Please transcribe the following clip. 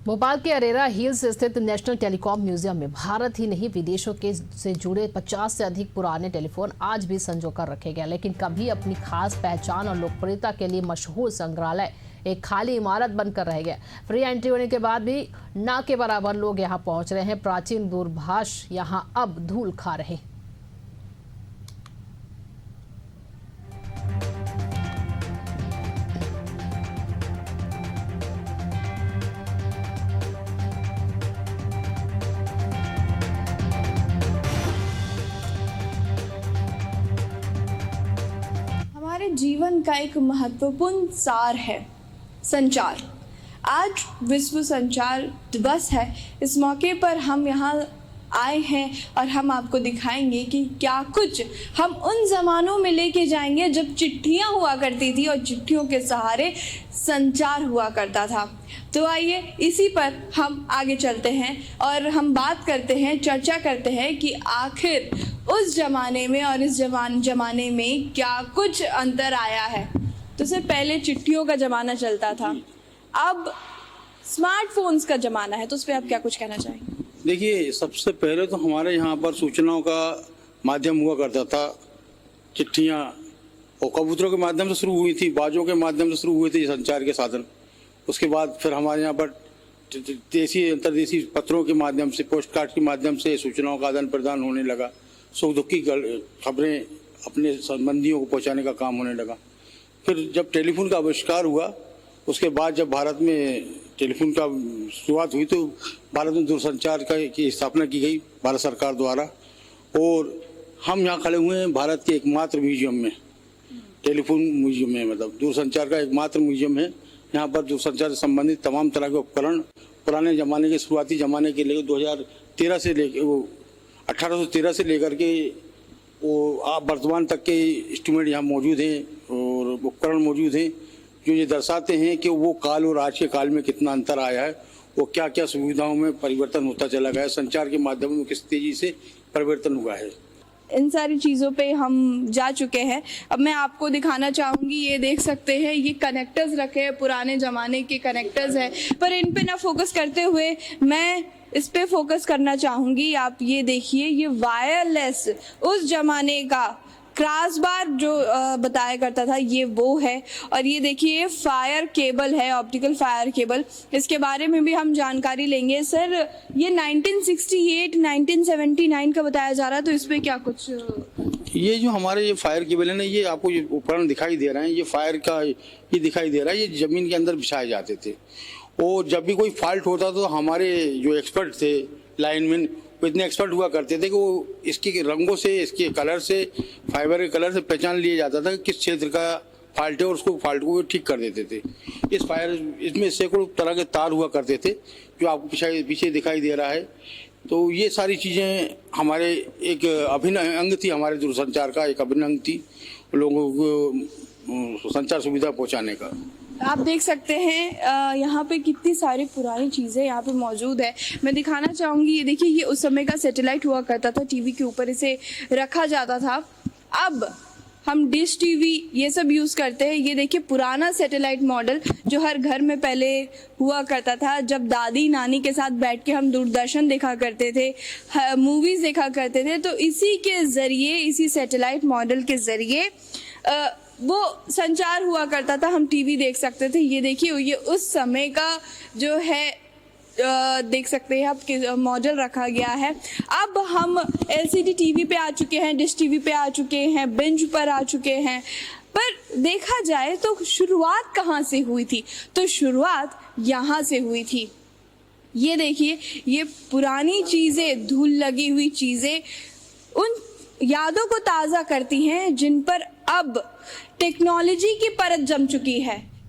भोपाल के अरेरा हिल्स स्थित national telecom museum में भारत ही नहीं विदेशों के से जुड़े 50 से अधिक पुराने टेलीफोन आज भी संजो कर रखे गए। लेकिन कभी अपनी खास पहचान और लोकप्रियता के लिए मशहूर संग्रहालय एक खाली इमारत बनकर रह गया। फ्री एंट्री होने के बाद भी ना के बराबर लोग यहाँ पहुंच रहे हैं। प्राचीन दूरभाष यहाँ अब धूल खा रहे हैं। हमारे जीवन का एक महत्वपूर्ण सार है संचार। आज विश्व संचार दिवस है। इस मौके पर हम यहाँ आए हैं और हम आपको दिखाएंगे कि क्या कुछ हम उन ज़मानों में लेके जाएंगे जब चिट्ठियाँ हुआ करती थी और चिट्ठियों के सहारे संचार हुआ करता था। तो आइए इसी पर हम आगे चलते हैं और हम बात करते हैं, चर्चा करते हैं कि आखिर उस ज़माने में और इस ज़माने में क्या कुछ अंतर आया है। तो सर, पहले चिट्ठियों का ज़माना चलता था, अब स्मार्टफोन्स का ज़माना है, तो उस पर आप क्या कुछ कहना चाहेंगे? देखिए, सबसे पहले तो हमारे यहाँ पर सूचनाओं का माध्यम हुआ करता था चिट्ठियाँ, और कबूतरों के माध्यम से शुरू हुई थी, बाजों के माध्यम से शुरू हुए थे संचार के साधन। उसके बाद फिर हमारे यहाँ पर देसी अंतर्देशीय पत्रों के माध्यम से, पोस्ट कार्ड के माध्यम से सूचनाओं का आदान प्रदान होने लगा। सुख दुख की खबरें अपने संबंधियों को पहुँचाने का काम होने लगा। फिर जब टेलीफोन का आविष्कार हुआ, उसके बाद जब भारत में टेलीफोन का शुरुआत हुई तो भारत में दूरसंचार की स्थापना की गई भारत सरकार द्वारा। और हम यहाँ खड़े हुए हैं भारत के एकमात्र म्यूजियम में, टेलीफोन म्यूजियम में, मतलब दूरसंचार का एकमात्र म्यूजियम है। यहाँ पर दूरसंचार से संबंधित तमाम तरह के उपकरण पुराने ज़माने के, शुरुआती ज़माने के लेकर 2013 से लेकर 1813 से लेकर के वो आप वर्तमान तक के इंस्ट्रूमेंट यहाँ मौजूद हैं और उपकरण मौजूद हैं, जो ये दर्शाते हैं कि वो काल और आज के काल में कितना अंतर आया है, वो क्या क्या सुविधाओं में परिवर्तन होता चला गया है, संचार के माध्यम में किस तेजी से परिवर्तन हुआ है। इन सारी चीज़ों पे हम जा चुके हैं। अब मैं आपको दिखाना चाहूँगी, ये देख सकते हैं, ये कनेक्टर्स रखे हैं, पुराने ज़माने के कनेक्टर्स हैं, पर इन पे ना फोकस करते हुए मैं इस पे फोकस करना चाहूँगी। आप ये देखिए, ये वायरलेस उस ज़माने का क्रॉसबार जो बताया करता था, ये वो है। और ये देखिए, फायर केबल है, ऑप्टिकल फायर केबल। इसके बारे में भी हम जानकारी लेंगे। सर, ये 1968 1979 का बताया जा रहा है, तो इस पर क्या कुछ? ये जो हमारे ये फायर केबल है ना, ये आपको ये उपकरण दिखाई दे रहे हैं, ये फायर का ये दिखाई दे रहा है, ये जमीन के अंदर बिछाए जाते थे। और जब भी कोई फॉल्ट होता तो हमारे जो एक्सपर्ट थे, लाइनमैन, वो इतने एक्सपर्ट हुआ करते थे कि वो इसके रंगों से, इसके कलर से, फाइबर के कलर से पहचान लिया जाता था कि किस क्षेत्र का फॉल्ट है और उसको फॉल्ट को ठीक कर देते थे। इसमें सैकड़ों तरह के तार हुआ करते थे, जो आपको पीछे दिखाई दे रहा है। तो ये सारी चीज़ें हमारे एक अभिन्न अंग थी, हमारे दूरसंचार का एक अभिन्न अंग थी, लोगों को संचार सुविधा पहुँचाने का। आप देख सकते हैं यहाँ पे कितनी सारी पुरानी चीज़ें यहाँ पे मौजूद है। मैं दिखाना चाहूँगी, ये देखिए, ये उस समय का सैटेलाइट हुआ करता था, टीवी के ऊपर इसे रखा जाता था। अब हम डिश टीवी ये सब यूज़ करते हैं। ये देखिए, पुराना सैटेलाइट मॉडल जो हर घर में पहले हुआ करता था, जब दादी नानी के साथ बैठ के हम दूरदर्शन देखा करते थे, मूवीज़ देखा करते थे, तो इसी के ज़रिए, इसी सैटेलाइट मॉडल के ज़रिए वो संचार हुआ करता था, हम टीवी देख सकते थे। ये देखिए, ये उस समय का जो है देख सकते हैं आप कि मॉडल रखा गया है। अब हम एलसीडी टीवी पे आ चुके हैं, डिश टीवी पे आ चुके हैं, बिंज पर आ चुके हैं। पर देखा जाए तो शुरुआत कहाँ से हुई थी? तो शुरुआत यहाँ से हुई थी। ये देखिए, ये पुरानी चीज़ें, धूल लगी हुई चीज़ें उन यादों को ताज़ा करती हैं जिन पर अब टेक्नोलॉजी की परत जम चुकी है।